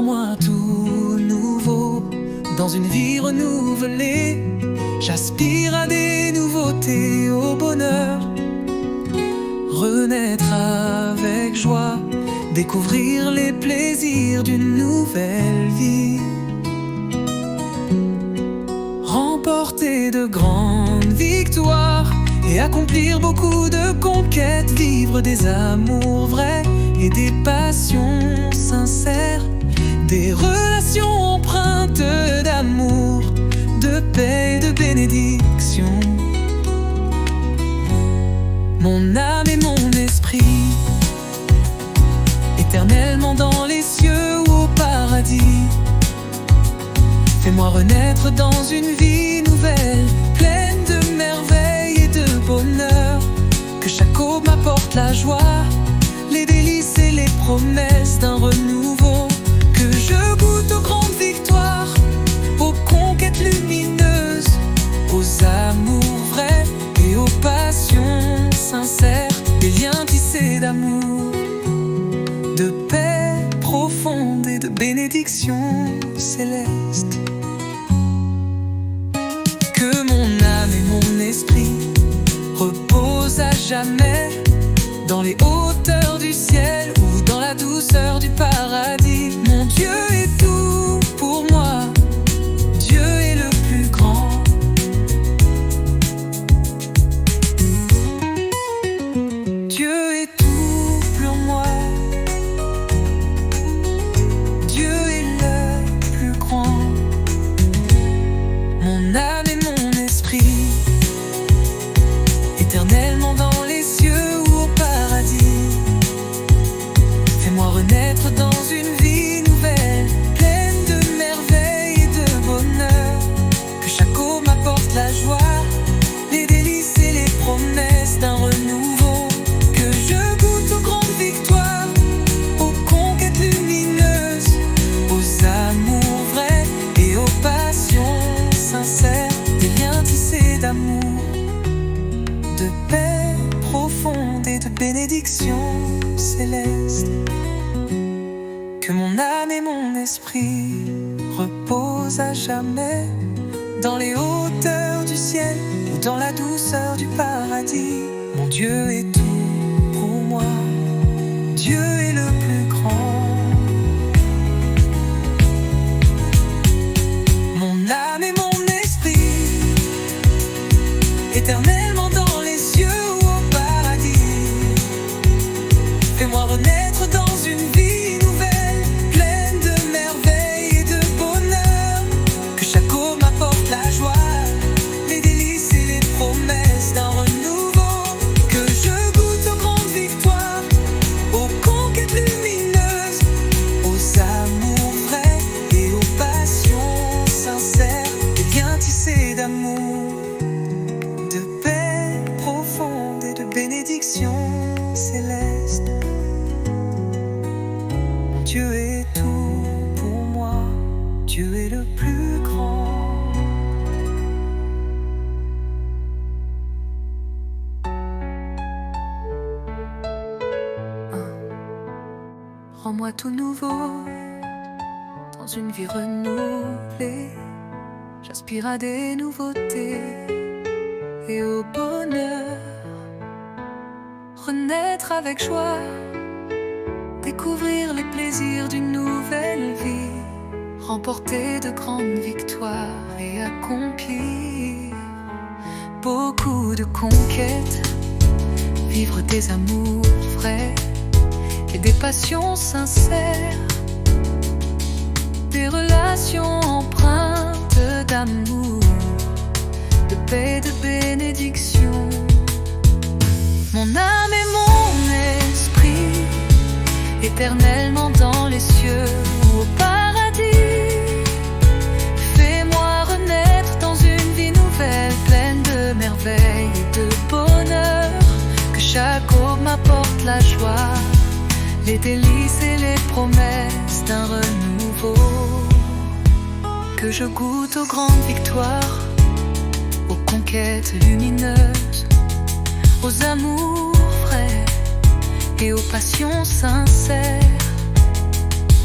Rends-moi tout nouveau dans une vie renouvelée. J'aspire à des nouveautés, au bonheur. Renaître avec joie, découvrir les plaisirs d'une nouvelle vie. Remporter de grandes victoires et accomplir beaucoup de conquêtes. Vivre des amours vrais et des passions sincères. Des relations empreintes d'amour, de paix et de bénédiction. Mon âme et mon esprit, éternellement dans les cieux ou au paradis. Fais-moi renaître dans une vie nouvelle, pleine de merveilles et de bonheur. Que chaque aube m'apporte la joie, les délices et les promesses d'un renouveau. Que je goûte aux grandes victoires, aux conquêtes lumineuses, aux amours vrais et aux passions sincères. Des liens tissés d'amour, de paix profonde et de bénédictions célestes. Que mon âme et mon esprit reposent à jamais dans les hauteurs du ciel ou dans la douceur du paradis. Mon Dieu est tout pour moi, Dieu est le plus grand. Dieu est tout pour moi, Dieu est le plus grand. Mon âme et mon esprit, éternellement dans les cieux ou au paradis. Fais-moi renaître dans une vie nouvelle, pleine de merveilles et de bonheur. Que chaque eau m'apporte la joie, les délices et les promesses d'un renouveau. Que je goûte aux grandes victoires, aux conquêtes lumineuses, aux amours vrais et aux passions sincères. Des liens tissés d'amour, de paix profonde et de bénédictions célestes. Que mon âme et mon esprit reposent à jamais dans les hauteurs du ciel ou dans la douceur du paradis. Mon Dieu est tout pour moi, Dieu est le plus grand. Mon âme et mon esprit, éternellement dans les cieux ou au paradis. Fais-moi renaître dans une vie nouvelle, pleine de merveilles et de bonheur. Que chaque eau m'apporte la joie, les délices et les promesses d'un renouveau. Que je goûte aux grandes victoires, aux conquêtes lumineuses, aux amours vrais et aux passions sincères. Des liens tissés d'amour, de paix profonde et de bénédictions célestes. Mon Dieu est tout pour moi, Dieu est le plus grand. Rends-moi tout nouveau dans une vie renouvelée. J'aspire à des nouveautés et au bonheur. Renaître avec joie, découvrir les plaisirs d'une nouvelle vie. Remporter de grandes victoires et accomplir beaucoup de conquêtes. Vivre des amours vrais et des passions sincères. Des relations empreintes d'amour, de paix et de bénédiction. Mon âme et mon esprit, éternellement dans les cieux ou au paradis. Fais-moi renaître dans une vie nouvelle, pleine de merveilles et de bonheur. Que chaque aube m'apporte la joie, les délices et les promesses d'un renouveau. Que je goûte aux grandes victoires, aux conquêtes lumineuses, aux amours vrais et aux passions sincères.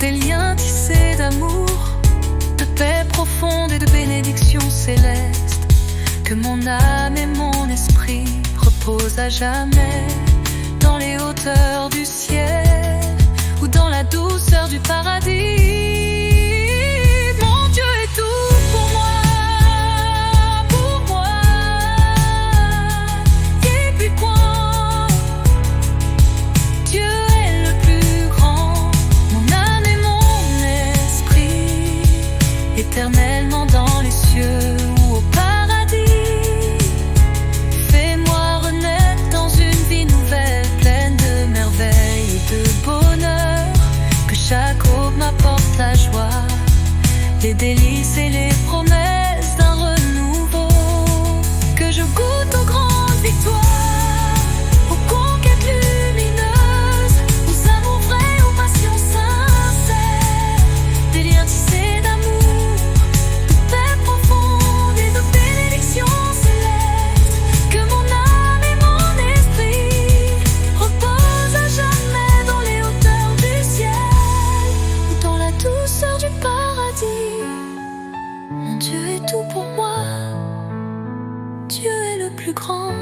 des liens tissés d'amour, de paix profonde et de bénédictions célestes. Que mon âme et mon esprit reposent à jamais dans les hauteurs du ciel ou dans la douceur du paradis. Mon Dieu est tout pour moi, et puis point. Dieu est le plus grand, mon âme et mon esprit, éternellement dans les cieux ou au paradis. Fais-moi renaître dans une vie nouvelle, pleine de merveilles et de bonheur. Que chaque aube m'apporte la joie, les délices et les promesses d'un renouveau. Que je goûte aux grandes victoires, aux conquêtes lumineuses, aux amours vrais, aux passions sincères. Des liens tissés d'amour, de paix profonde et de bénédictions célestes. Que mon âme et mon esprit reposent à jamais dans les hauteurs du ciel ou dans la douceur du paradis. Mon Dieu est tout pour moi, Dieu est le plus grand.